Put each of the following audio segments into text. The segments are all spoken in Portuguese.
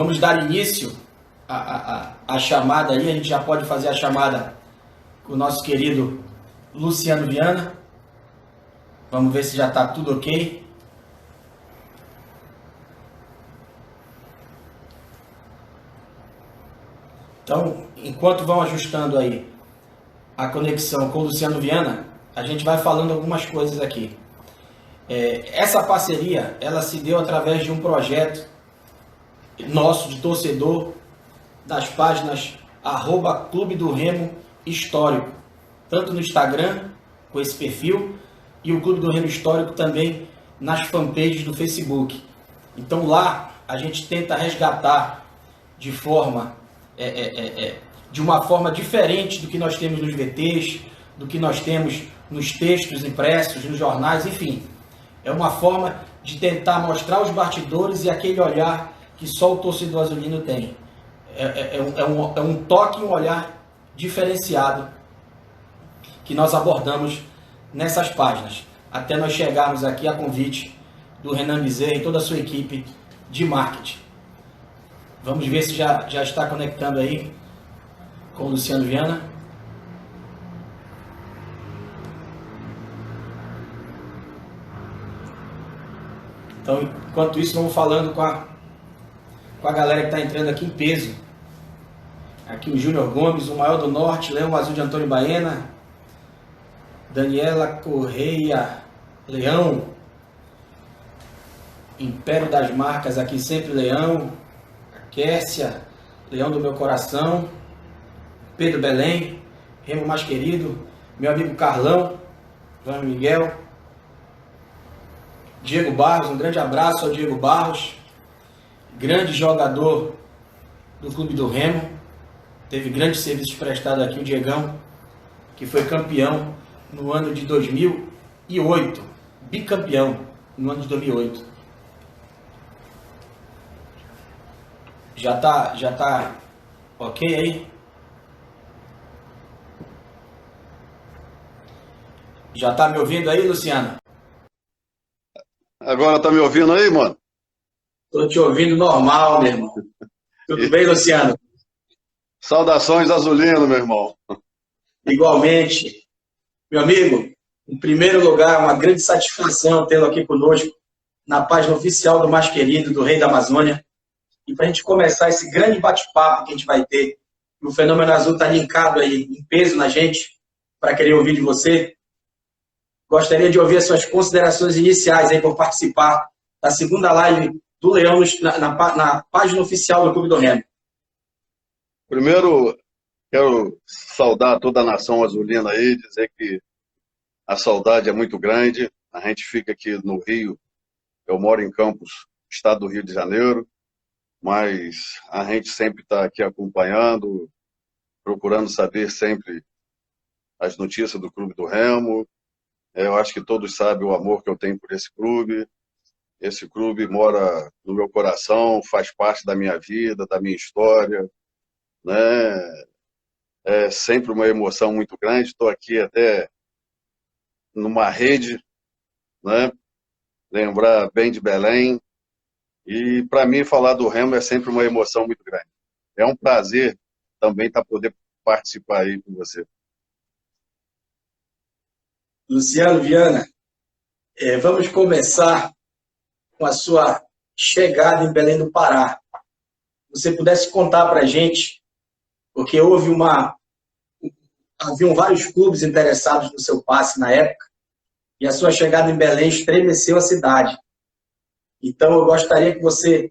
Vamos dar início à chamada aí. A gente já pode fazer a chamada com o nosso querido Luciano Viana. Vamos ver se já está tudo ok. Então, enquanto vão ajustando aí a conexão com o Luciano Viana, a gente vai falando algumas coisas aqui. Essa parceria, ela se deu através de um projeto nosso de torcedor das páginas @Clube do Remo Histórico, tanto no Instagram com esse perfil e o Clube do Remo Histórico também nas fanpages do Facebook. Então lá a gente tenta resgatar de uma forma diferente do que nós temos nos VTs, do que nós temos nos textos impressos, nos jornais, enfim. É uma forma de tentar mostrar os bastidores e aquele olhar que só o torcedor azulino tem. É um toque e um olhar diferenciado que nós abordamos nessas páginas, até nós chegarmos aqui a convite do Renan Bezerra e toda a sua equipe de marketing. Vamos ver se já está conectando aí com o Luciano Viana. Então, enquanto isso, vamos falando com a galera que está entrando aqui em peso. Aqui o Júnior Gomes, o maior do Norte, Leão Azul de Antônio Baena, Daniela Correia, Leão, Império das Marcas, aqui sempre Leão, a Kércia, Leão do meu coração, Pedro Belém, Remo mais querido, meu amigo Carlão, João Miguel, Diego Barros, um grande abraço ao Diego Barros, grande jogador do Clube do Remo, teve grandes serviços prestados aqui, o Diegão, que foi campeão no ano de 2008, bicampeão no ano de 2008. Já tá ok aí? Já tá me ouvindo aí, Luciano? Agora tá me ouvindo aí, mano? Tô te ouvindo normal, meu irmão. Tudo bem, Luciano? Saudações azulino, meu irmão. Igualmente. Meu amigo, em primeiro lugar, uma grande satisfação tê-lo aqui conosco na página oficial do Mais Querido, do Rei da Amazônia. E para a gente começar esse grande bate-papo que a gente vai ter, o Fenômeno Azul está linkado aí, em peso na gente, para querer ouvir de você. Gostaria de ouvir as suas considerações iniciais aí por participar da segunda live do Leão na página oficial do Clube do Remo. Primeiro, quero saudar toda a nação azulina aí, dizer que a saudade é muito grande. A gente fica aqui no Rio, eu moro em Campos, estado do Rio de Janeiro, mas a gente sempre está aqui acompanhando, procurando saber sempre as notícias do Clube do Remo. Eu acho que todos sabem o amor que eu tenho por esse clube. Esse clube mora no meu coração, faz parte da minha vida, da minha história, né? É sempre uma emoção muito grande. Estou aqui até numa rede, né? Lembrar bem de Belém. E para mim falar do Remo é sempre uma emoção muito grande. É um prazer também poder participar aí com você. Luciano Viana, vamos começar com a sua chegada em Belém do Pará. Se você pudesse contar para a gente, porque haviam vários clubes interessados no seu passe na época, e a sua chegada em Belém estremeceu a cidade. Então, eu gostaria que você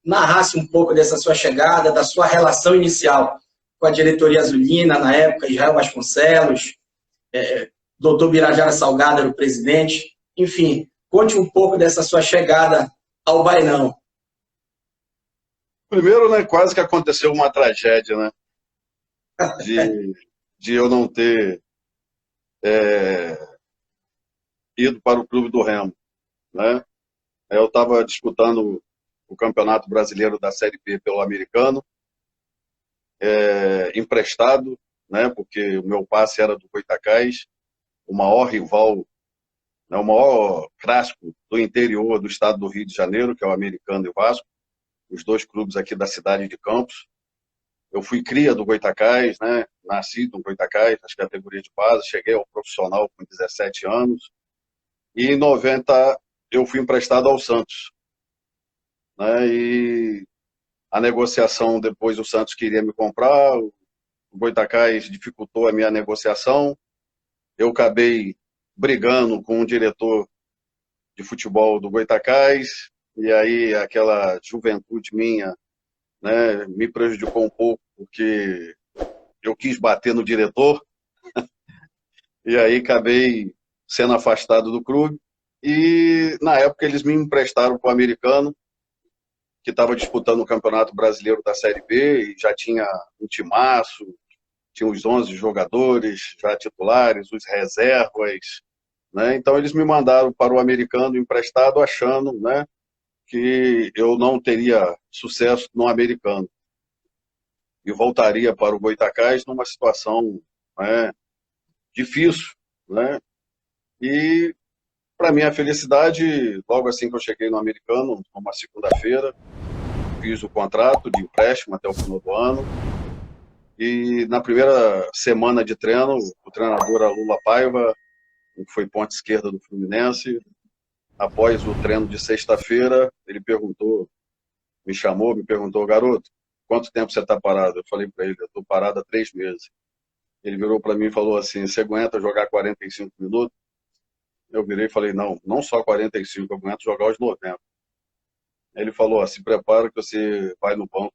narrasse um pouco dessa sua chegada, da sua relação inicial com a diretoria azulina, na época, Israel Vasconcelos, Dr. Birajara Salgado era o presidente. Enfim, conte um pouco dessa sua chegada ao Bainão. Primeiro, né, quase que aconteceu uma tragédia, né? De eu não ter ido para o Clube do Remo, né? Eu estava disputando o Campeonato Brasileiro da Série B pelo Americano, emprestado, né? Porque o meu passe era do Goitacás, o maior rival, né, o maior clássico do interior do estado do Rio de Janeiro, que é o Americano e o Vasco. os dois clubes aqui da cidade de Campos. Eu fui cria do Goytacás, né? Nasci no Goytacás, nas categorias de base, cheguei ao profissional com 17 anos. E em 90 eu fui emprestado ao Santos, né? E a negociação depois o Santos queria me comprar, o Goytacás dificultou a minha negociação. Eu acabei brigando com o diretor de futebol do Goytacás, e aí aquela juventude minha, né, me prejudicou um pouco, porque eu quis bater no diretor, e aí acabei sendo afastado do clube. E na época eles me emprestaram para o americano, que estava disputando o Campeonato Brasileiro da Série B, e já tinha um timaço, tinha os 11 jogadores já titulares, os reservas, né? Então eles me mandaram para o americano emprestado, achando, né, que eu não teria sucesso no americano e voltaria para o Goytacás numa situação, né, difícil, né? E para minha felicidade, logo assim que eu cheguei no americano, numa segunda-feira, fiz o contrato de empréstimo até o final do ano. E na primeira semana de treino, o treinador Lula Paiva, que foi ponta esquerda do Fluminense, após o treino de sexta-feira, ele me chamou, me perguntou: garoto, quanto tempo você está parado? Eu falei para ele: eu estou parado há 3 meses. Ele virou para mim e falou assim: você aguenta jogar 45 minutos? Eu virei e falei: não, não só 45, eu aguento jogar os 90. Ele falou: se prepara que você vai no banco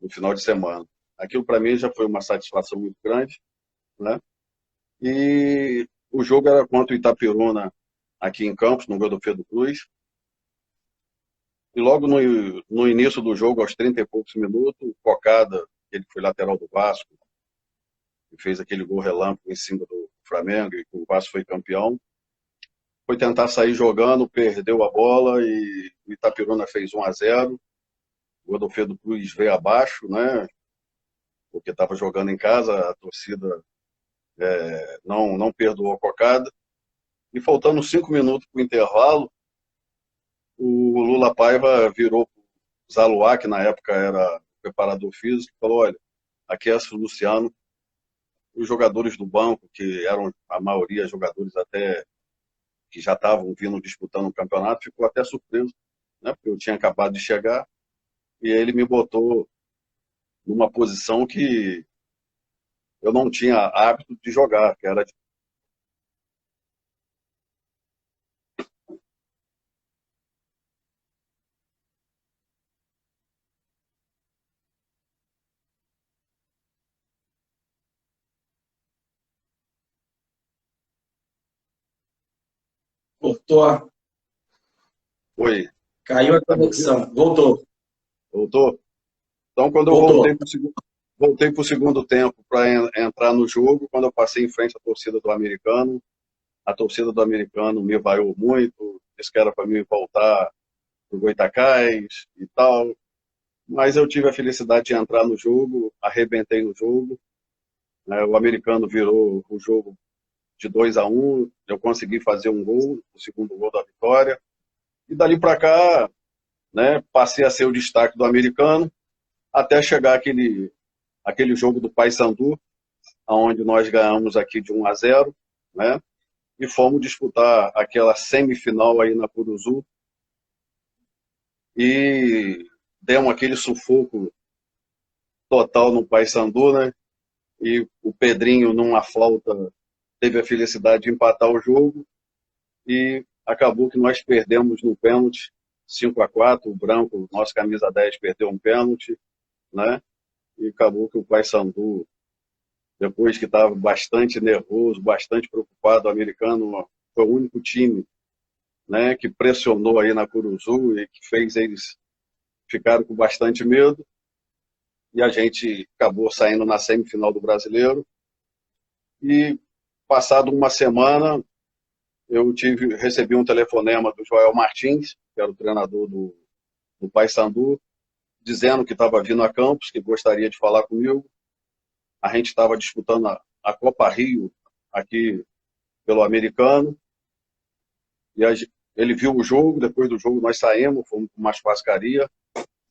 no final de semana. Aquilo para mim já foi uma satisfação muito grande, né? E o jogo era contra o Itaperuna, aqui em Campos, no Godofredo Cruz. E logo no início do jogo, aos 30 e poucos minutos, o Cocada, ele foi lateral do Vasco, e fez aquele gol relâmpago em cima do Flamengo, e o Vasco foi campeão. Foi tentar sair jogando, perdeu a bola e o Itaperuna fez 1-0. O Godofredo Cruz veio abaixo, né? Porque estava jogando em casa, a torcida não perdoou a Cocada. E faltando 5 minutos para o intervalo, o Lula Paiva virou para o Zaluá, que na época era preparador físico, e falou: olha, aqui é o Luciano. Os jogadores do banco, que eram a maioria jogadores até que já estavam vindo disputando o campeonato, ficou até surpreso, né? Porque eu tinha acabado de chegar, e ele me botou numa posição que eu não tinha hábito de jogar, que era de... Cortou, Oi, caiu a tá me ouvindo? conexão. Voltou. Voltou? Então, quando eu Voltou. voltei para o segundo tempo para entrar no jogo, quando eu passei em frente à torcida do americano, a torcida do americano me vaiou muito, disse que era para mim voltar para o Goytacás e tal, mas eu tive a felicidade de entrar no jogo, arrebentei no jogo, né? O americano virou o jogo de 2-1, eu consegui fazer um gol, o segundo gol da vitória, e dali para cá, né, passei a ser o destaque do americano, até chegar aquele jogo do Paysandu, onde nós ganhamos aqui de 1-0, né, e fomos disputar aquela semifinal aí na Curuzu, e demos aquele sufoco total no Paysandu, né, e o Pedrinho, numa falta, teve a felicidade de empatar o jogo, e acabou que nós perdemos no pênalti, 5-4, o Branco, nosso camisa 10, perdeu um pênalti, né, e acabou que o Paysandu, depois que estava bastante nervoso, bastante preocupado, o americano foi o único time, né, que pressionou aí na Curuzu e que fez eles ficarem com bastante medo, e a gente acabou saindo na semifinal do Brasileiro. E passado uma semana, recebi um telefonema do Joel Martins, que era o treinador do Paysandu, dizendo que estava vindo a Campos, que gostaria de falar comigo. A gente estava disputando a Copa Rio aqui pelo americano, e ele viu o jogo. Depois do jogo nós saímos, fomos para uma churrascaria,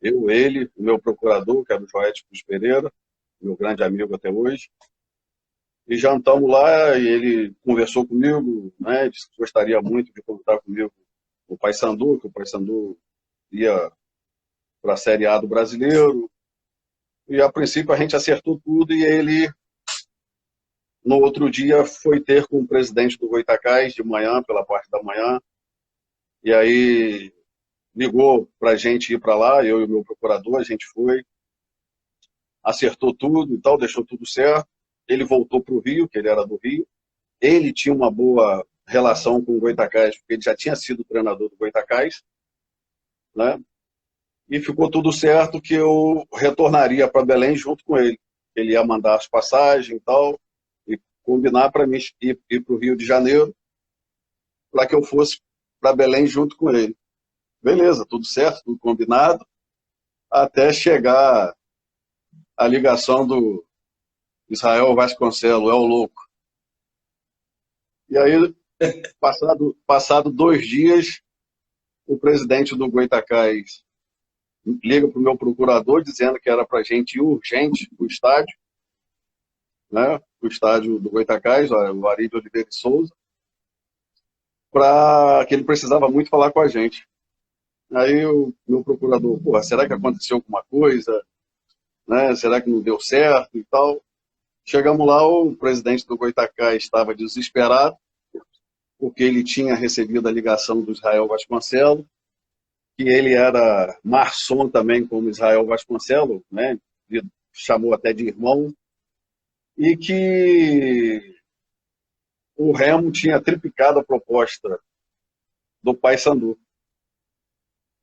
Eu, ele, o meu procurador, que era o Joete Cruz Pereira, meu grande amigo até hoje. E jantamos lá e ele conversou comigo, né, disse que gostaria muito de contar comigo o Paysandu, que o Paysandu ia para a Série A do Brasileiro. E a princípio a gente acertou tudo e ele, no outro dia, foi ter com o presidente do Goytacás de manhã, pela parte da manhã. E aí ligou para a gente ir para lá, eu e o meu procurador, a gente foi, acertou tudo e tal, deixou tudo certo. Ele voltou para o Rio, que ele era do Rio. Ele tinha uma boa relação com o Goytacás, porque ele já tinha sido treinador do Goytacás, né? E ficou tudo certo que eu retornaria para Belém junto com ele. Ele ia mandar as passagens e tal, e combinar para mim ir para o Rio de Janeiro, para que eu fosse para Belém junto com ele. Beleza, tudo certo, tudo combinado, até chegar a ligação do Israel Vasconcelos, é o louco. E aí, passado 2 dias, o presidente do Goytacás liga para o meu procurador dizendo que era para a gente ir urgente para o estádio, né? O estádio do Goytacás, o Ari de Oliveira de Souza, para que ele precisava muito falar com a gente. Aí o meu procurador, porra, será que aconteceu alguma coisa? Né? Será que não deu certo e tal? Chegamos lá, o presidente do Goytacás estava desesperado, porque ele tinha recebido a ligação do Israel Vasconcelos, que ele era maçom também, como Israel Vasconcelos, né? Ele chamou até de irmão, e que o Remo tinha triplicado a proposta do Paysandu,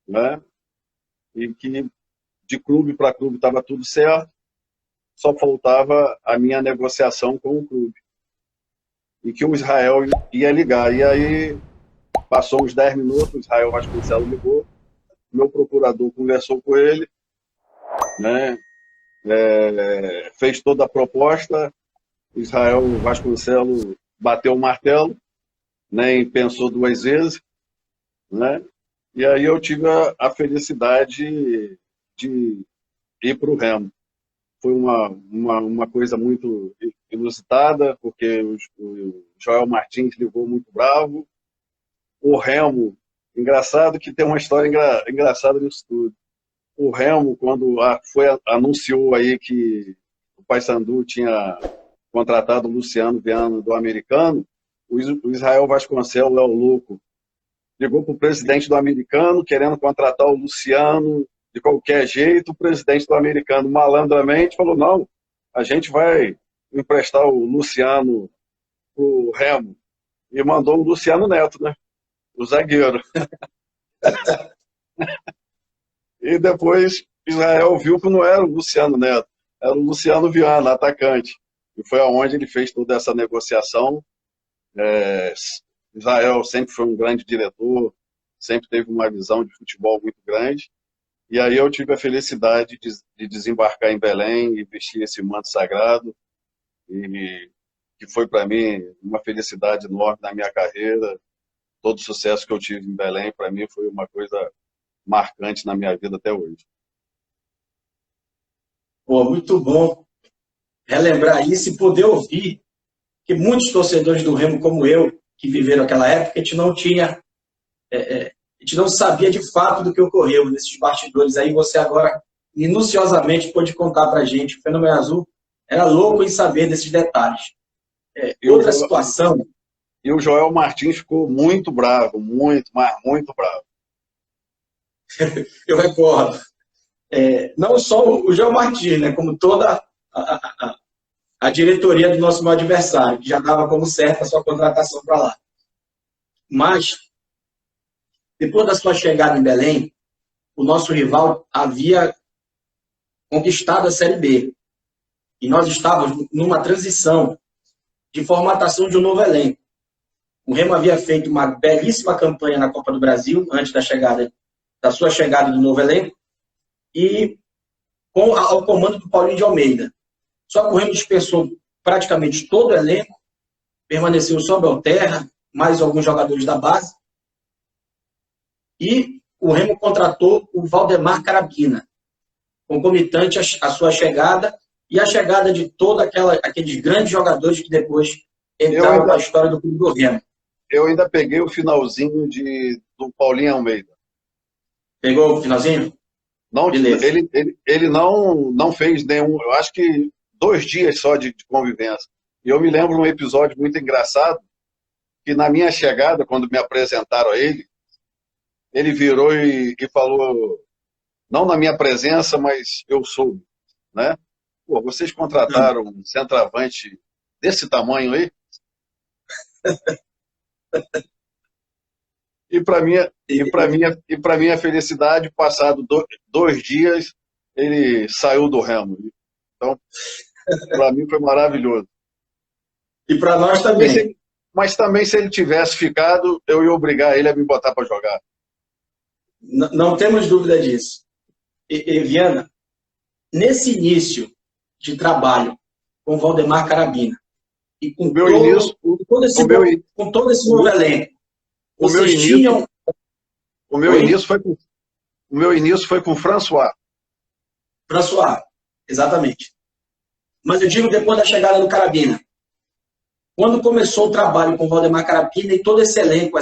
né? E que de clube para clube estava tudo certo, só faltava a minha negociação com o clube. E que o Israel ia ligar. E aí, passou uns 10 minutos, o Israel Vasconcelos ligou, meu procurador conversou com ele, né? Fez toda a proposta, Israel Vasconcelos bateu o martelo, nem pensou 2 vezes, né? E aí eu tive a felicidade de ir para o Remo. Foi uma coisa muito inusitada, porque o Joel Martins ligou muito bravo. O Remo, engraçado que tem uma história engraçada nisso tudo. O Remo, quando anunciou aí que o Paysandu tinha contratado o Luciano Viana do Americano, o Israel Vasconcelos, é o louco, ligou para o presidente do Americano, querendo contratar o Luciano de qualquer jeito. O presidente do Americano, malandramente, falou, não, a gente vai emprestar o Luciano para o Remo. E mandou o Luciano Neto, né? O zagueiro. E depois Israel viu que não era o Luciano Neto, era o Luciano Viana, atacante. E foi aonde ele fez toda essa negociação. Israel sempre foi um grande diretor, sempre teve uma visão de futebol muito grande. E aí eu tive a felicidade de desembarcar em Belém e vestir esse manto sagrado, e que foi para mim uma felicidade enorme na minha carreira. Todo o sucesso que eu tive em Belém, para mim, foi uma coisa marcante na minha vida até hoje. Pô, muito bom relembrar isso e poder ouvir que muitos torcedores do Remo, como eu, que viveram aquela época, a gente não tinha... a gente não sabia de fato do que ocorreu nesses bastidores. Aí você agora, minuciosamente, pôde contar para a gente. O Fenômeno Azul era louco em saber desses detalhes. Outra situação... E o Joel Martins ficou muito bravo, muito, mas muito bravo. Eu recordo. Não só o Joel Martins, né, como toda a diretoria do nosso meu adversário, que já dava como certa a sua contratação para lá. Mas, depois da sua chegada em Belém, o nosso rival havia conquistado a Série B. E nós estávamos numa transição de formatação de um novo elenco. O Remo havia feito uma belíssima campanha na Copa do Brasil, antes da sua chegada do novo elenco, e ao comando do Paulinho de Almeida. Só que o Remo dispensou praticamente todo o elenco, permaneceu só Belterra, mais alguns jogadores da base, e o Remo contratou o Valdemar Carabina, concomitante à sua chegada e a chegada de todos aqueles grandes jogadores que depois entraram para a história do Clube do Remo. Eu ainda peguei o finalzinho do Paulinho Almeida. Pegou o finalzinho? Não, ele não fez nenhum, eu acho que 2 dias só de convivência. E eu me lembro de um episódio muito engraçado, que na minha chegada, quando me apresentaram a ele virou e falou, não na minha presença, mas eu soube, né? Pô, vocês contrataram um centroavante desse tamanho aí? E para minha felicidade, passado 2 dias, ele saiu do Remo. Então, para mim foi maravilhoso. E para nós também. Mas também, se ele tivesse ficado, eu ia obrigar ele a me botar para jogar. Não temos dúvida disso. E Viana, nesse início de trabalho com Valdemar Carabina e com todo esse novo elenco, vocês tinham... O meu início foi com o François. François, exatamente. Mas eu digo depois da chegada do Carabina. Quando começou o trabalho com o Valdemar Carabina e todo esse elenco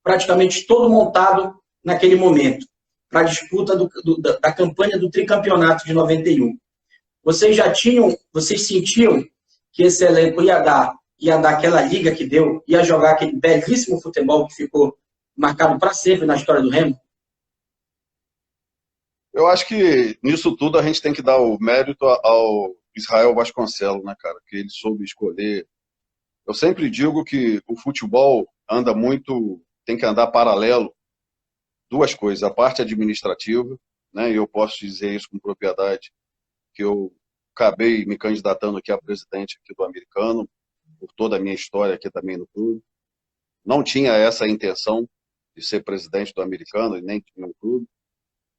praticamente todo montado naquele momento, para a disputa da campanha do tricampeonato de 91. Vocês sentiam que esse elenco ia dar aquela liga que deu, ia jogar aquele belíssimo futebol que ficou marcado para sempre na história do Remo? Eu acho que nisso tudo a gente tem que dar o mérito ao Israel Vasconcelos, né, cara? Que ele soube escolher. Eu sempre digo que o futebol anda muito, tem que andar paralelo. 2 coisas, a parte administrativa, né? E eu posso dizer isso com propriedade, que eu acabei me candidatando aqui a presidente aqui do Americano, por toda a minha história aqui também no clube. Não tinha essa intenção de ser presidente do Americano e nem tinha um clube,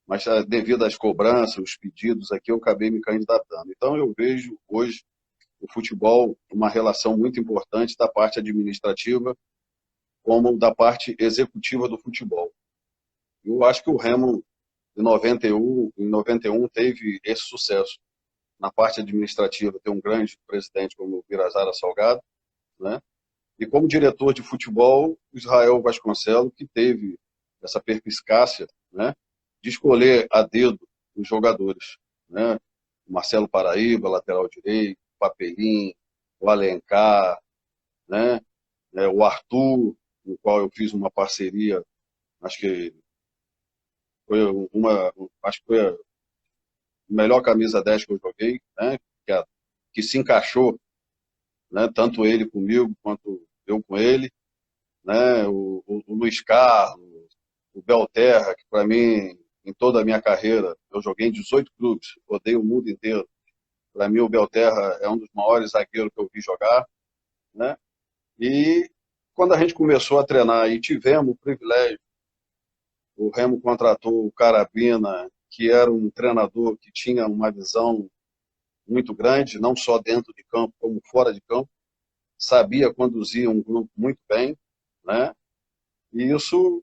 mas devido às cobranças, os pedidos aqui, eu acabei me candidatando. Então eu vejo hoje o futebol uma relação muito importante da parte administrativa como da parte executiva do futebol. Eu acho que o Remo, em 91 teve esse sucesso. Na parte administrativa, tem um grande presidente como o Birazara Salgado, né? E como diretor de futebol, o Israel Vasconcelos, que teve essa perspicácia, né, de escolher a dedo os jogadores, né? O Marcelo Paraíba, lateral direito, o Papelim, o Alencar, né? O Arthur, com o qual eu fiz uma parceria, acho que foi a melhor camisa 10 que eu joguei, né? Que se encaixou, né? Tanto ele comigo quanto eu com ele, né? O Luiz Carlos, o Belterra, que para mim, em toda a minha carreira, eu joguei em 18 clubes, rodei o mundo inteiro. Para mim, o Belterra é um dos maiores zagueiros que eu vi jogar, né? E quando a gente começou a treinar e tivemos o privilégio, o Remo contratou o Carabina, que era um treinador que tinha uma visão muito grande, não só dentro de campo, como fora de campo. Sabia conduzir um grupo muito bem, né? E isso,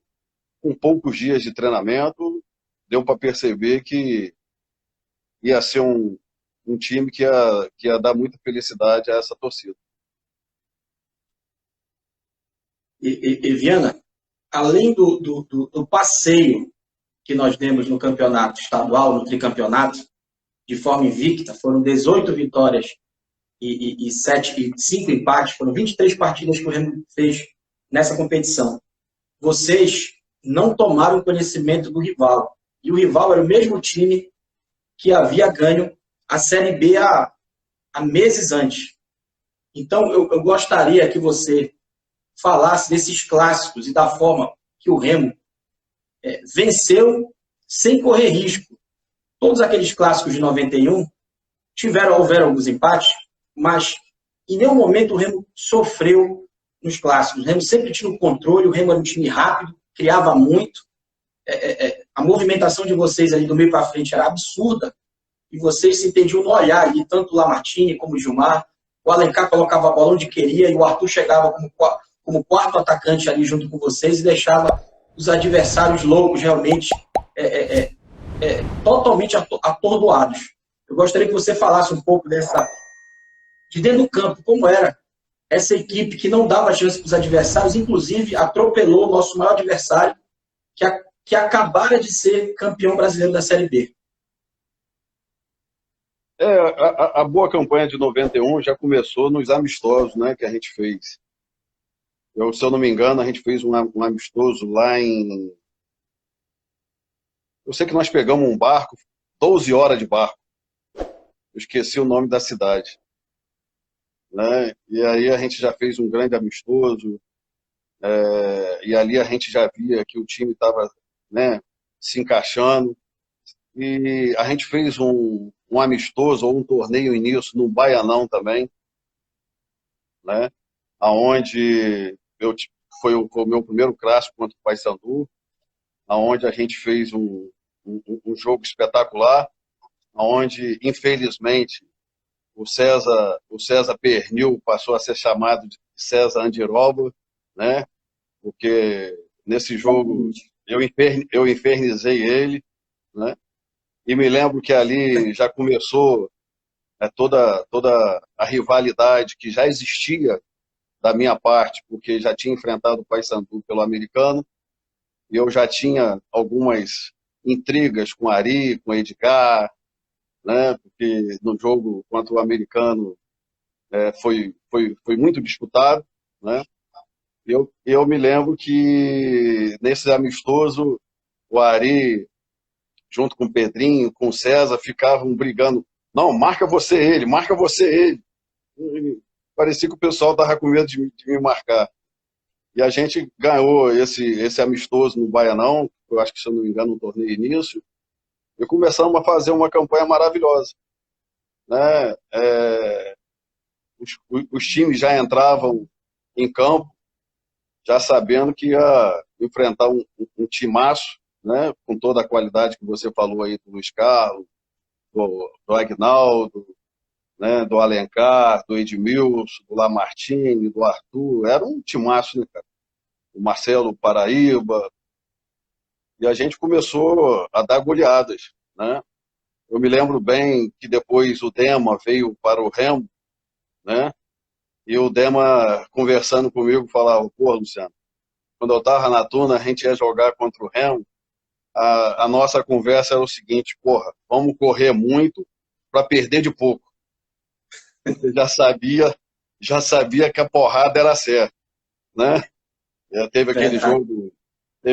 com poucos dias de treinamento, deu para perceber que ia ser um time que ia dar muita felicidade a essa torcida. E Viana, além do passeio que nós demos no campeonato estadual, no tricampeonato, de forma invicta, foram 18 vitórias e 5 empates, foram 23 partidas que o Remo fez nessa competição. Vocês não tomaram conhecimento do rival. E o rival era o mesmo time que havia ganho a Série B há meses antes. Então, eu gostaria que você falasse desses clássicos e da forma que o Remo venceu sem correr risco. Todos aqueles clássicos de 91 houveram alguns empates, mas em nenhum momento o Remo sofreu nos clássicos. O Remo sempre tinha o controle, o Remo era um time rápido, criava muito. A movimentação de vocês ali do meio para frente era absurda, e vocês se entendiam no olhar ali, tanto o Lamartine como o Gilmar. O Alencar colocava a bola onde queria e o Arthur chegava como quarto atacante ali junto com vocês e deixava os adversários loucos realmente totalmente atordoados. Eu gostaria que você falasse um pouco de dentro do campo, como era essa equipe que não dava chance para os adversários, inclusive atropelou o nosso maior adversário, que acabara de ser campeão brasileiro da Série B. A boa campanha de 91 já começou nos amistosos, né, que a gente fez. Se eu não me engano, a gente fez um amistoso lá em... Eu sei que nós pegamos um barco, 12 horas de barco. Eu esqueci o nome da cidade. Né? E aí a gente já fez um grande amistoso, e ali a gente já via que o time estava, né, se encaixando. E a gente fez um amistoso ou um torneio início no Baianão também, né? Aonde foi o meu primeiro clássico contra o Paysandu, aonde a gente fez um jogo espetacular, aonde infelizmente o César Pernil passou a ser chamado de César Andiroba, né? Porque nesse jogo eu infernizei ele, né? E me lembro que ali já começou toda a rivalidade que já existia da minha parte, porque já tinha enfrentado o Paysandu pelo americano, e eu já tinha algumas intrigas com o Ari, com o Edgar, né? Porque no jogo contra o americano foi muito disputado, né? Eu me lembro que nesse amistoso o Ari, junto com o Pedrinho, com o César, ficavam brigando. Não, marca você ele, marca você ele. Parecia que o pessoal estava com medo de me marcar. E a gente ganhou esse amistoso no Baianão, eu acho que, se eu não me engano, no torneio início, e começamos a fazer uma campanha maravilhosa. Né? Os times já entravam em campo, já sabendo que ia enfrentar um timaço, né? Com toda a qualidade que você falou aí do Luiz Carlos, do Agnaldo, né? Do Alencar, do Edmilson, do Lamartine, do Arthur. Era um timaço, né, cara? O Marcelo Paraíba. E a gente começou a dar goleadas, né? Eu me lembro bem que depois o Dema veio para o Remo, né? E o Dema, conversando comigo, falava: pô, Luciano, quando eu estava na Tuna, a gente ia jogar contra o Remo, a nossa conversa era o seguinte: porra, vamos correr muito para perder de pouco. Você já sabia que a porrada era certa, né? Teve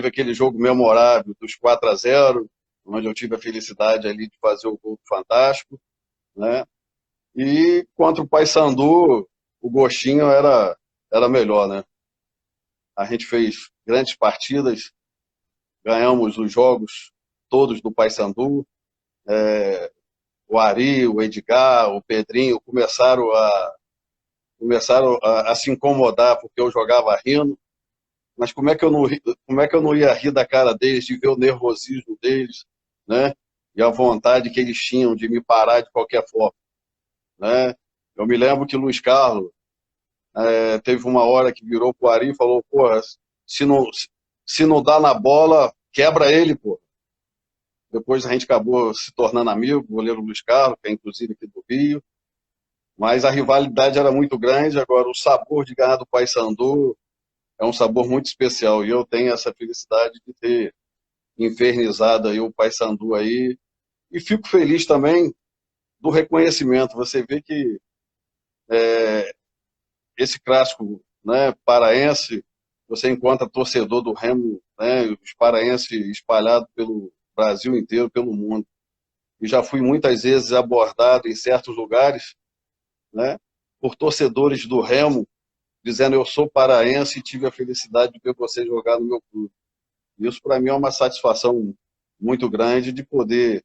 aquele jogo memorável dos 4-0, onde eu tive a felicidade ali de fazer o gol fantástico, né? E contra o Paysandu, o gostinho era melhor, né? A gente fez grandes partidas, ganhamos os jogos todos do Paysandu. O Ari, o Edgar, o Pedrinho começaram a se incomodar porque eu jogava rindo. Mas como é que eu não ia rir da cara deles, de ver o nervosismo deles, né? E a vontade que eles tinham de me parar de qualquer forma, né? Eu me lembro que o Luiz Carlos teve uma hora que virou pro Ari e falou: porra, se não dá na bola, quebra ele, pô. Depois a gente acabou se tornando amigo, o goleiro Luiz Carlos, que é inclusive aqui do Rio. Mas a rivalidade era muito grande. Agora, o sabor de ganhar do Paysandu é um sabor muito especial. E eu tenho essa felicidade de ter infernizado aí o Paysandu aí. E fico feliz também do reconhecimento. Você vê que esse clássico, né, paraense, você encontra torcedor do Remo, né, os paraenses espalhados pelo Brasil inteiro, pelo mundo. E já fui muitas vezes abordado em certos lugares, né, por torcedores do Remo, dizendo: eu sou paraense e tive a felicidade de ver você jogar no meu clube. Isso, para mim, é uma satisfação muito grande de poder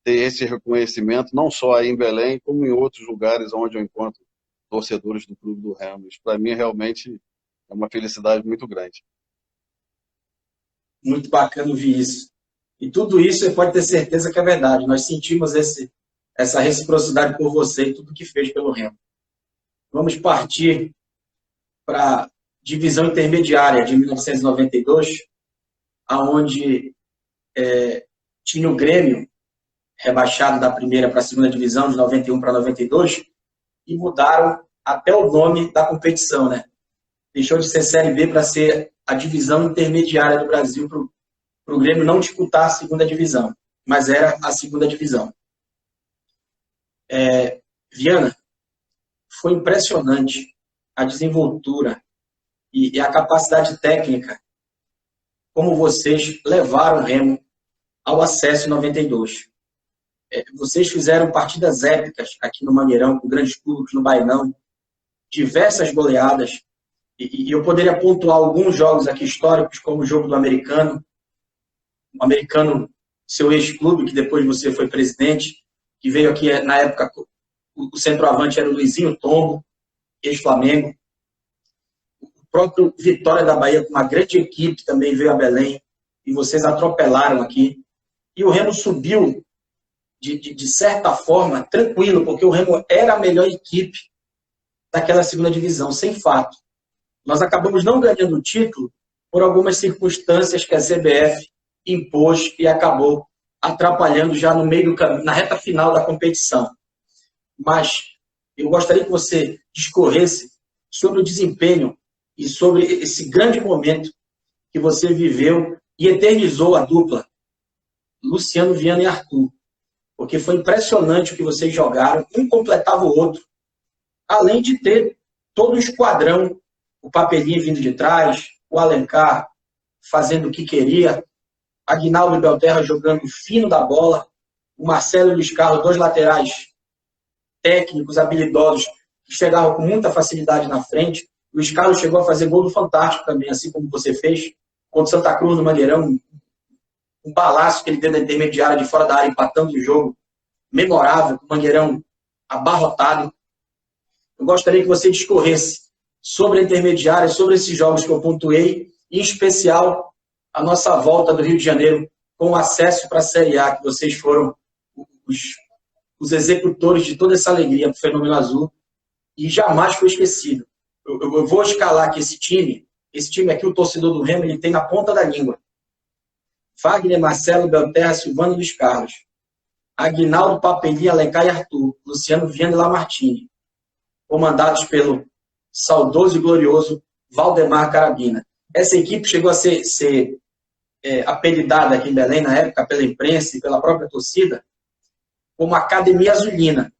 ter esse reconhecimento, não só aí em Belém, como em outros lugares onde eu encontro torcedores do Clube do Remo. Isso, para mim, realmente é uma felicidade muito grande. Muito bacana ouvir isso. E tudo isso você pode ter certeza que é verdade. Nós sentimos essa reciprocidade por você e tudo que fez pelo Remo. Vamos partir para a divisão intermediária de 1992, aonde tinha o Grêmio, rebaixado da primeira para a segunda divisão, de 91 para 92, e mudaram até o nome da competição, né? Deixou de ser Série B para ser a divisão intermediária do Brasil, para o Grêmio não disputar a segunda divisão, mas era a segunda divisão. Viana, foi impressionante a desenvoltura e a capacidade técnica como vocês levaram o Remo ao acesso em 92. Vocês fizeram partidas épicas aqui no Mangueirão, com grandes clubes no Bainão, diversas goleadas, e eu poderia pontuar alguns jogos aqui históricos, como o jogo do Americano, o Americano, seu ex-clube, que depois você foi presidente, que veio aqui, na época, o centroavante era o Luizinho Tombo, ex-Flamengo. O próprio Vitória da Bahia, com uma grande equipe, também veio a Belém, e vocês atropelaram aqui. E o Remo subiu, de certa forma, tranquilo, porque o Remo era a melhor equipe daquela segunda divisão, sem fato. Nós acabamos não ganhando o título por algumas circunstâncias que a CBF impôs e acabou atrapalhando já no meio do caminho, na reta final da competição. Mas eu gostaria que você discorresse sobre o desempenho e sobre esse grande momento que você viveu e eternizou a dupla Luciano Viana e Arthur, porque foi impressionante o que vocês jogaram, um completava o outro, além de ter todo o esquadrão, o Papelinho vindo de trás, o Alencar fazendo o que queria, Aguinaldo e Belterra jogando fino da bola, o Marcelo e o Luiz Carlos, dois laterais técnicos, habilidosos, que chegavam com muita facilidade na frente. O Luiz Carlos chegou a fazer gol do Fantástico também, assim como você fez, contra o Santa Cruz no Mangueirão, um balaço que ele deu na intermediária de fora da área, empatando o jogo, memorável, com o Mangueirão abarrotado. Eu gostaria que você discorresse sobre a intermediária, sobre esses jogos que eu pontuei, em especial a nossa volta do Rio de Janeiro com o acesso para a Série A, que vocês foram os executores de toda essa alegria para o Fenômeno Azul, e jamais foi esquecido. Eu vou escalar aqui esse time aqui, o torcedor do Remo, ele tem na ponta da língua. Wagner, Marcelo, Belterra, Silvano e Luiz Carlos. Aguinaldo, Papelinho, Alencar e Arthur. Luciano Viana e Lamartine. Comandados pelo saudoso e glorioso Valdemar Carabina. Essa equipe chegou a ser apelidada aqui em Belém, na época, pela imprensa e pela própria torcida, como Academia Azulina,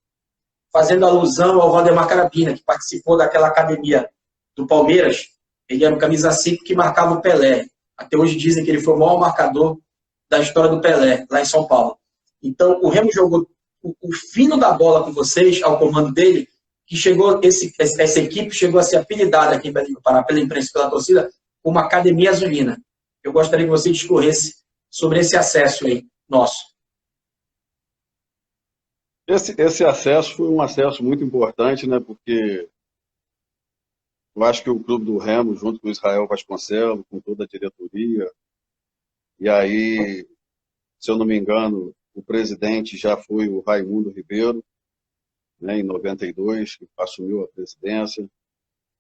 fazendo alusão ao Valdemar Carabina, que participou daquela academia do Palmeiras. Ele era o camisa 5 que marcava o Pelé. Até hoje dizem que ele foi o maior marcador da história do Pelé, lá em São Paulo. Então, o Remo jogou o fino da bola com vocês, ao comando dele, que chegou, essa equipe chegou a ser apelidada aqui em Belém do Pará, pela imprensa e pela torcida, como Academia Azulina. Eu gostaria que você discorresse sobre esse acesso aí, nosso. Esse acesso foi um acesso muito importante, né? Porque eu acho que o Clube do Remo, junto com o Israel Vasconcelos, com toda a diretoria, e aí, se eu não me engano, o presidente já foi o Raimundo Ribeiro, né, em 92, que assumiu a presidência,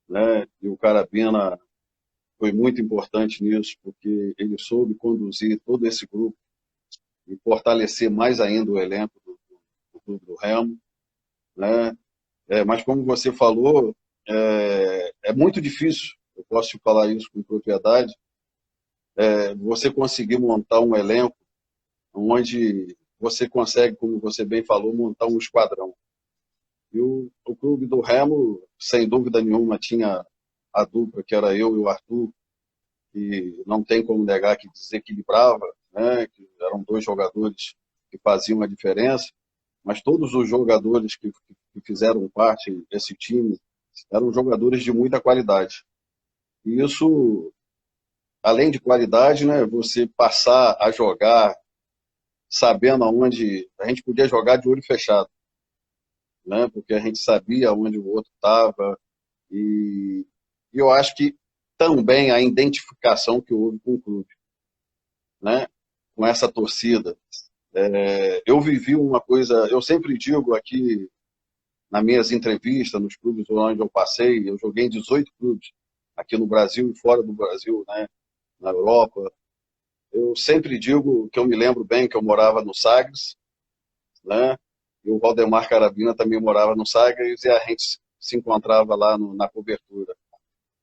né? E o Carabina foi muito importante nisso, porque ele soube conduzir todo esse grupo e fortalecer mais ainda o elenco do Clube do Remo, né? Mas como você falou, é muito difícil, eu posso te falar isso com propriedade, você conseguir montar um elenco onde você consegue, como você bem falou, montar um esquadrão. E o Clube do Remo, sem dúvida nenhuma, tinha a dupla, que era eu e o Arthur, que não tem como negar que desequilibrava, né? Que eram dois jogadores que faziam a diferença, mas todos os jogadores que fizeram parte desse time eram jogadores de muita qualidade. E isso, além de qualidade, né, você passar a jogar sabendo aonde a gente podia jogar de olho fechado, né, porque a gente sabia onde o outro estava, e eu acho que também a identificação que houve com o clube, né, com essa torcida. Eu vivi uma coisa, eu sempre digo aqui nas minhas entrevistas, nos clubes onde eu passei, eu joguei em 18 clubes, aqui no Brasil e fora do Brasil, né, na Europa. eu sempre digo que eu me lembro bem que eu morava no Sagres, né? E o Valdemar Carabina também morava no Sagres e a gente se encontrava lá na cobertura.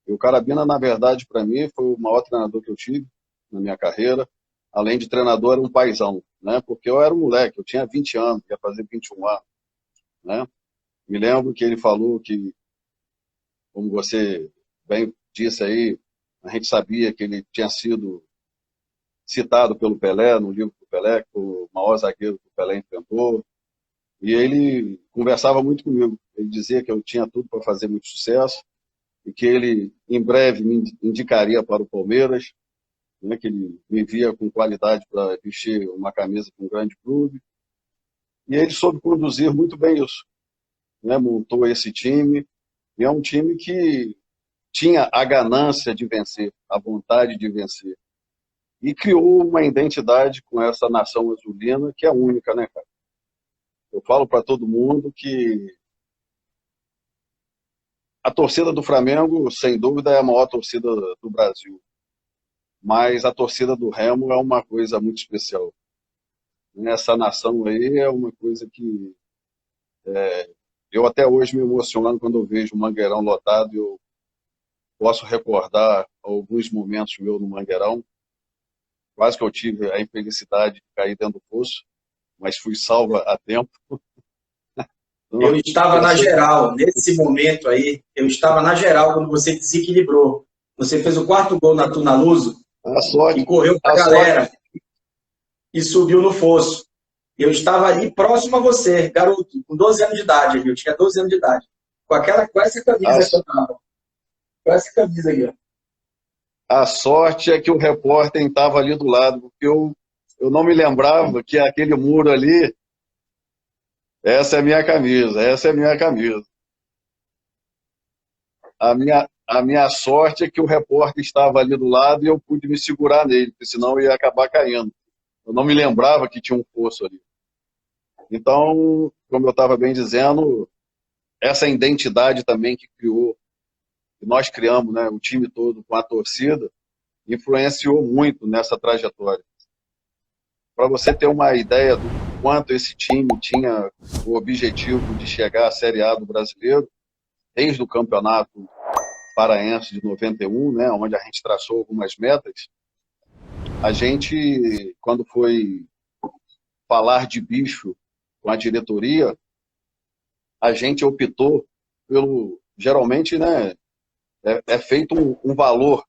E o Carabina, na verdade, para mim, foi o maior treinador que eu tive na minha carreira. Além de treinador, era um paizão, né? Porque eu era um moleque, eu tinha 20 anos, ia fazer 21 anos, né? Me lembro que ele falou que, como você bem disse aí, a gente sabia que ele tinha sido citado pelo Pelé, no livro do Pelé, que foi o maior zagueiro que o Pelé enfrentou. E ele conversava muito comigo. Ele dizia que eu tinha tudo para fazer muito sucesso e que ele, em breve, me indicaria para o Palmeiras, né, que ele me via com qualidade para vestir uma camisa com um grande clube. E ele soube conduzir muito bem isso, né, montou esse time, e é um time que tinha a ganância de vencer, a vontade de vencer. E criou uma identidade com essa nação azulina que é única, né, cara? Eu falo para todo mundo que a torcida do Flamengo, sem dúvida, é a maior torcida do Brasil. Mas a torcida do Remo é uma coisa muito especial. Essa nação aí é uma coisa que eu até hoje me emociono quando eu vejo o Mangueirão lotado. Eu posso recordar alguns momentos meus no Mangueirão. Quase que eu tive a infelicidade de cair dentro do poço, mas fui salvo a tempo. Eu estava na geral, nesse momento aí, eu estava na geral quando você desequilibrou. Você fez o quarto gol na Tunaluso e correu para a galera e subiu no fosso. Eu estava ali próximo a você, garoto, com 12 anos de idade. Eu tinha 12 anos de idade. Com essa camisa que eu estava. Com essa camisa aqui, ó. A sorte é que o repórter estava ali do lado, porque eu não me lembrava que aquele muro ali, essa é a minha camisa, essa é a minha camisa. A minha sorte é que o repórter estava ali do lado e eu pude me segurar nele, porque senão eu ia acabar caindo. Eu não me lembrava que tinha um poço ali. Então, como eu estava bem dizendo, essa identidade também que criou, que nós criamos, né, o time todo com a torcida, influenciou muito nessa trajetória. Para você ter uma ideia do quanto esse time tinha o objetivo de chegar à Série A do Brasileiro, desde o Campeonato Paraense de 91, né, onde a gente traçou algumas metas, a gente, quando foi falar de bicho com a diretoria, a gente optou pelo, geralmente, né, é feito um valor,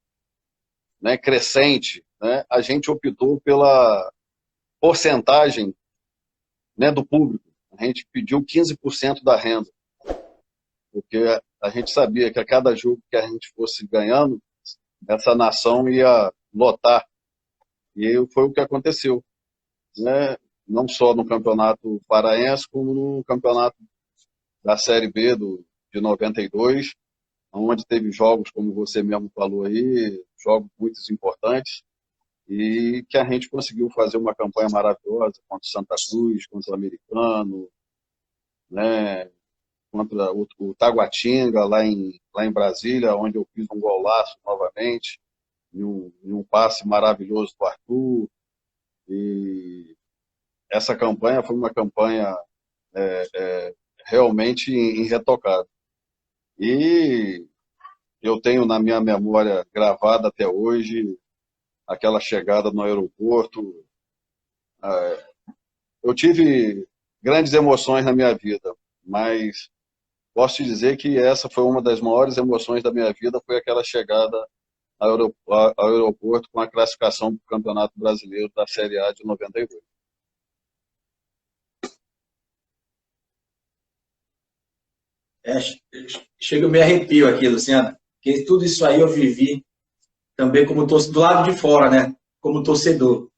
né, crescente, né, a gente optou pela porcentagem, né, do público. A gente pediu 15% da renda, porque a gente sabia que a cada jogo que a gente fosse ganhando, essa nação ia lotar. E foi o que aconteceu, né? Não só no Campeonato Paraense, como no Campeonato da Série B de 92, onde teve jogos, como você mesmo falou aí, jogos muito importantes, e que a gente conseguiu fazer uma campanha maravilhosa contra o Santa Cruz, contra o Americano, né, contra o Taguatinga, lá em Brasília, onde eu fiz um golaço novamente, em um passe maravilhoso do Arthur. E essa campanha foi uma campanha realmente irretocável. E eu tenho na minha memória gravada até hoje aquela chegada no aeroporto. Eu tive grandes emoções na minha vida, mas posso te dizer que essa foi uma das maiores emoções da minha vida, foi aquela chegada ao aeroporto com a classificação para o Campeonato Brasileiro da Série A de 92. Chega, eu me arrepio aqui, Luciano, porque tudo isso aí eu vivi também como torcedor, do lado de fora, né? Como torcedor.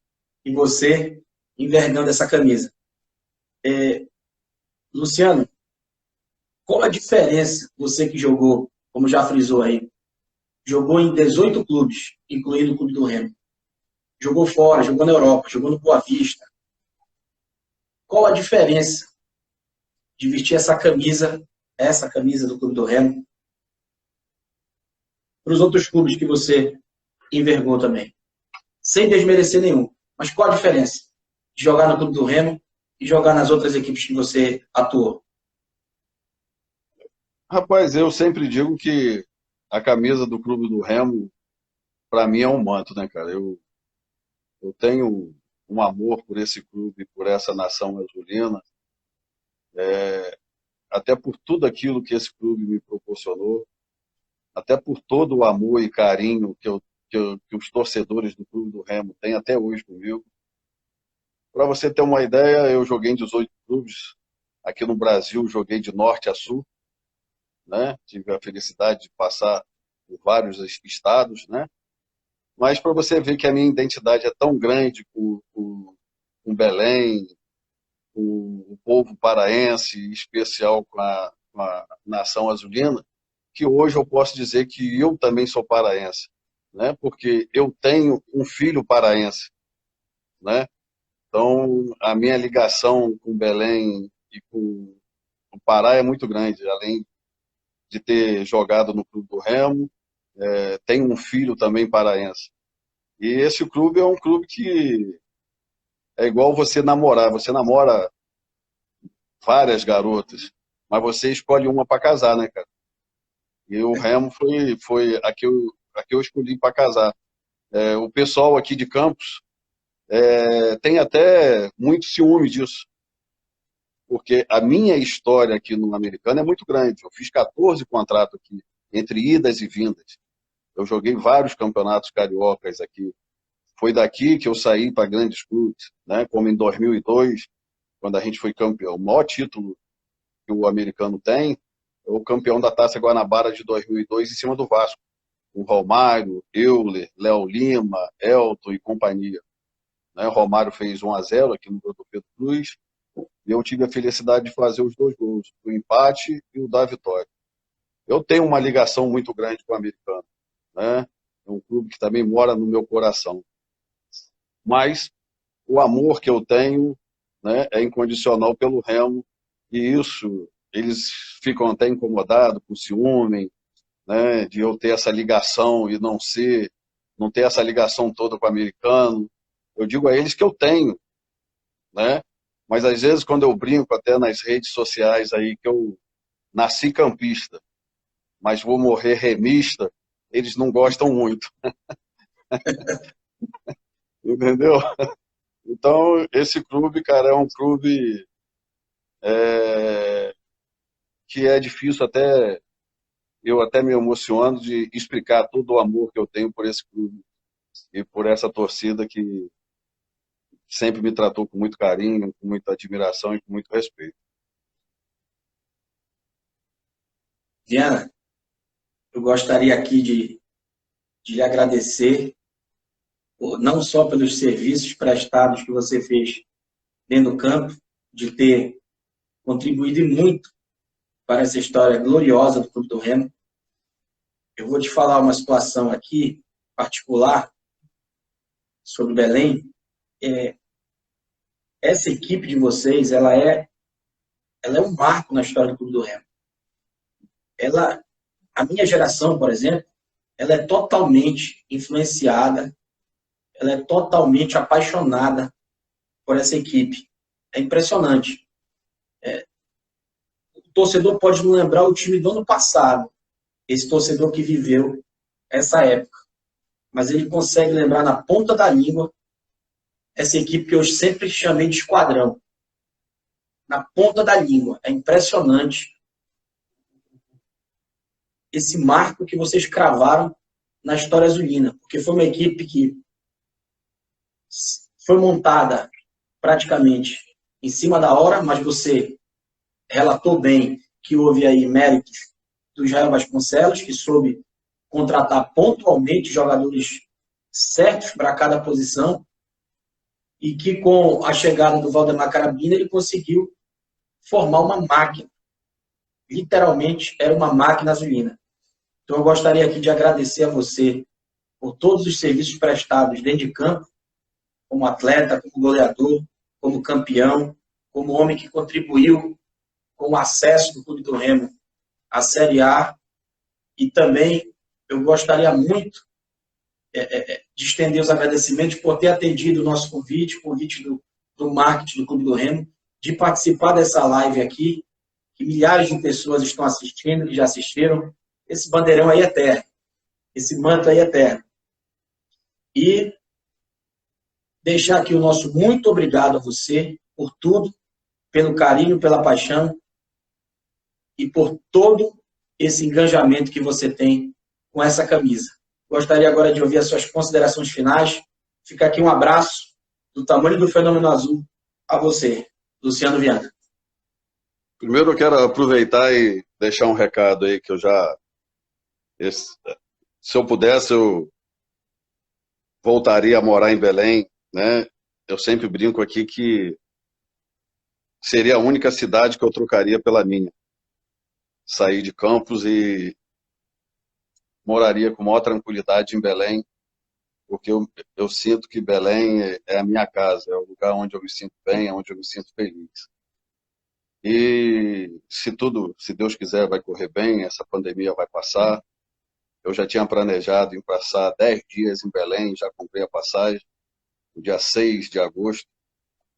E você envergando essa camisa. Luciano, qual a diferença, você que jogou, como já frisou aí, jogou em 18 clubes, incluindo o Clube do Remo. Jogou fora, jogou na Europa, jogou no Boa Vista. Qual a diferença de vestir essa camisa do Clube do Remo, para os outros clubes que você envergou também? sem desmerecer nenhum. Mas qual a diferença de jogar no Clube do Remo e jogar nas outras equipes que você atuou? Rapaz, eu sempre digo que a camisa do Clube do Remo, para mim, é um manto, né, cara? Eu tenho um amor por esse clube, por essa nação azulina, até por tudo aquilo que esse clube me proporcionou, até por todo o amor e carinho que os torcedores do Clube do Remo têm até hoje comigo. Para você ter uma ideia, eu joguei em 18 clubes. Aqui no Brasil, joguei de norte a sul, né? Tive a felicidade de passar por vários estados, né? Mas para você ver que a minha identidade é tão grande com Belém, com o povo paraense, em especial com a nação azulina, que hoje eu posso dizer que eu também sou paraense, né? Porque eu tenho um filho paraense, né? Então, a minha ligação com Belém e com o Pará é muito grande, além de ter jogado no Clube do Remo, tenho um filho também paraense. E esse clube é um clube que é igual você namora várias garotas, mas você escolhe uma para casar, né, cara? E o Remo foi a que eu escolhi para casar. O pessoal aqui de Campos tem até muito ciúme disso, porque a minha história aqui no Americano é muito grande. Eu fiz 14 contratos aqui, entre idas e vindas. Eu joguei vários campeonatos cariocas aqui. Foi daqui que eu saí para grandes clubes, né? Como em 2002, quando a gente foi campeão. O maior título que o americano tem é o campeão da Taça Guanabara de 2002 em cima do Vasco. O Romário, Euler, Léo Lima, Elton e companhia. Né? O Romário fez 1-0 aqui no Doutor Pedro Cruz. E eu tive a felicidade de fazer os 2 gols, o empate e o da vitória. Eu tenho uma ligação muito grande com o americano, né? É um clube que também mora no meu coração. Mas o amor que eu tenho, né, é incondicional pelo Remo, e isso eles ficam até incomodados, com ciúme, né, de eu ter essa ligação e não ter essa ligação toda com o americano. Eu digo a eles que eu tenho, né? Mas às vezes quando eu brinco até nas redes sociais aí que eu nasci campista, mas vou morrer remista, eles não gostam muito, entendeu? Então esse clube, cara, é um clube é, que é difícil até eu até me emociono de explicar todo o amor que eu tenho por esse clube e por essa torcida que sempre me tratou com muito carinho, com muita admiração e com muito respeito. Diana, eu gostaria aqui de lhe agradecer, não só pelos serviços prestados que você fez dentro do campo, de ter contribuído muito para essa história gloriosa do Clube do Remo. Eu vou te falar uma situação aqui particular sobre Belém. Essa equipe de vocês, ela é um marco na história do Clube do Remo. A minha geração, por exemplo, ela é totalmente influenciada, ela é totalmente apaixonada por essa equipe. É impressionante. O torcedor pode não lembrar o time do ano passado, esse torcedor que viveu essa época, mas ele consegue lembrar na ponta da língua essa equipe que eu sempre chamei de esquadrão. Na ponta da língua. É impressionante esse marco que vocês cravaram na história azulina, porque foi uma equipe que foi montada praticamente em cima da hora, mas você relatou bem que houve aí méritos do Jair Vasconcelos, que soube contratar pontualmente jogadores certos para cada posição, e que com a chegada do Valdemar Carabina ele conseguiu formar uma máquina. Literalmente era uma máquina azulina. Então eu gostaria aqui de agradecer a você por todos os serviços prestados dentro de campo, como atleta, como goleador, como campeão, como homem que contribuiu com o acesso do Clube do Remo à Série A. E também eu gostaria muito de estender os agradecimentos por ter atendido o nosso convite do marketing do Clube do Remo, de participar dessa live aqui, que milhares de pessoas estão assistindo, que já assistiram. Esse bandeirão aí é eterno. Esse manto aí é eterno. E deixar aqui o nosso muito obrigado a você por tudo, pelo carinho, pela paixão e por todo esse engajamento que você tem com essa camisa. Gostaria agora de ouvir as suas considerações finais. Fica aqui um abraço do tamanho do Fenômeno Azul a você, Luciano Viana. Primeiro eu quero aproveitar e deixar um recado aí que eu já... Se eu pudesse, eu voltaria a morar em Belém, né? Eu sempre brinco aqui que seria a única cidade que eu trocaria pela minha. Sair de Campos e moraria com maior tranquilidade em Belém, porque eu sinto que Belém é a minha casa, é o lugar onde eu me sinto bem, onde eu me sinto feliz. E se Deus quiser, vai correr bem, essa pandemia vai passar. Eu já tinha planejado em passar 10 dias em Belém, já comprei a passagem, no dia 6 de agosto,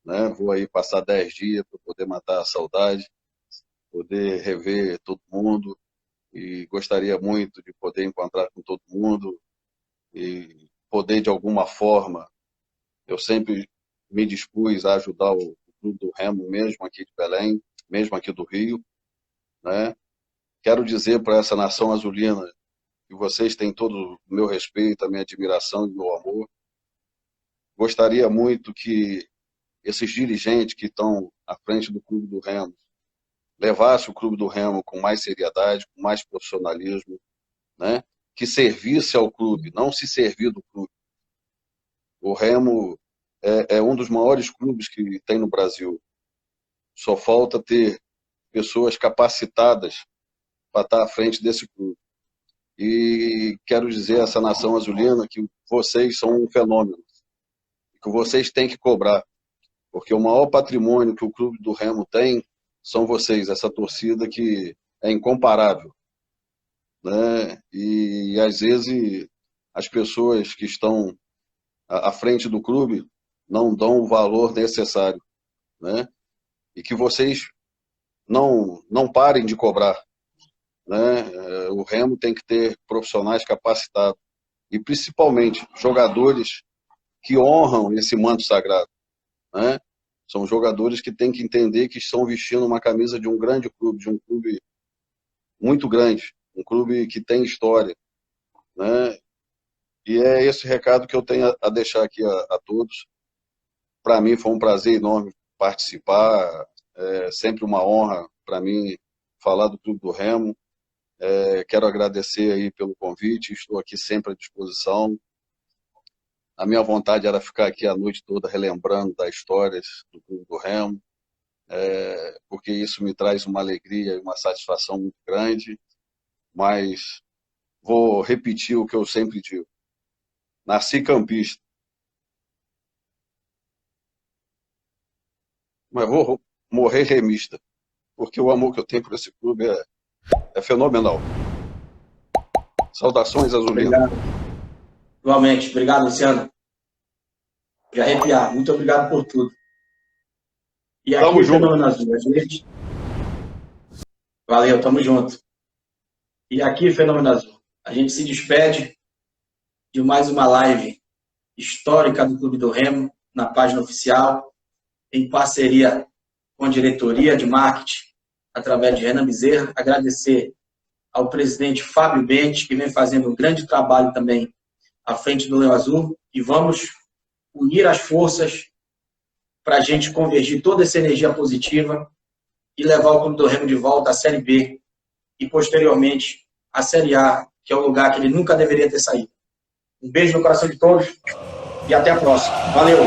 né? Vou aí passar 10 dias para poder matar a saudade, poder rever todo mundo, e gostaria muito de poder encontrar com todo mundo e poder, de alguma forma, eu sempre me dispus a ajudar o Clube do Remo, mesmo aqui de Belém, mesmo aqui do Rio, né? Quero dizer para essa nação azulina que vocês têm todo o meu respeito, a minha admiração e o meu amor. Gostaria muito que esses dirigentes que estão à frente do Clube do Remo levassem o Clube do Remo com mais seriedade, com mais profissionalismo, né? Que servisse ao clube, não se servir do clube. O Remo é um dos maiores clubes que tem no Brasil. Só falta ter pessoas capacitadas para estar à frente desse clube. E quero dizer a essa nação azulina que vocês são um fenômeno, que vocês têm que cobrar, porque o maior patrimônio que o Clube do Remo tem são vocês, essa torcida que é incomparável, né? E às vezes as pessoas que estão à frente do clube não dão o valor necessário, né? E que vocês não parem de cobrar, né? O Remo tem que ter profissionais capacitados e principalmente jogadores que honram esse manto sagrado, né? São jogadores que têm que entender que estão vestindo uma camisa de um grande clube, de um clube muito grande, um clube que tem história, né? E é esse recado que eu tenho a deixar aqui a todos. Para mim foi um prazer enorme participar, é sempre uma honra para mim falar do Clube do Remo. Quero agradecer aí pelo convite, estou aqui sempre à disposição. A minha vontade era ficar aqui a noite toda relembrando das histórias do Clube do Remo, porque isso me traz uma alegria e uma satisfação muito grande, mas vou repetir o que eu sempre digo. Nasci campista, mas vou morrer remista, porque o amor que eu tenho por esse clube é fenomenal. Saudações azulinas. Obrigado. Igualmente. Obrigado, Luciano. De arrepiar. Muito obrigado por tudo. E aqui, tamo junto. Fenômeno Azul, a gente... Valeu, tamo junto. E aqui, Fenômeno Azul, a gente se despede de mais uma live histórica do Clube do Remo, na página oficial, em parceria com a diretoria de marketing, através de Renan Bezerra. Agradecer ao presidente Fábio Bente, que vem fazendo um grande trabalho também à frente do Leão Azul, e vamos unir as forças para a gente convergir toda essa energia positiva e levar o Clube do Remo de volta à Série B e, posteriormente, à Série A, que é o lugar que ele nunca deveria ter saído. Um beijo no coração de todos e até a próxima. Valeu!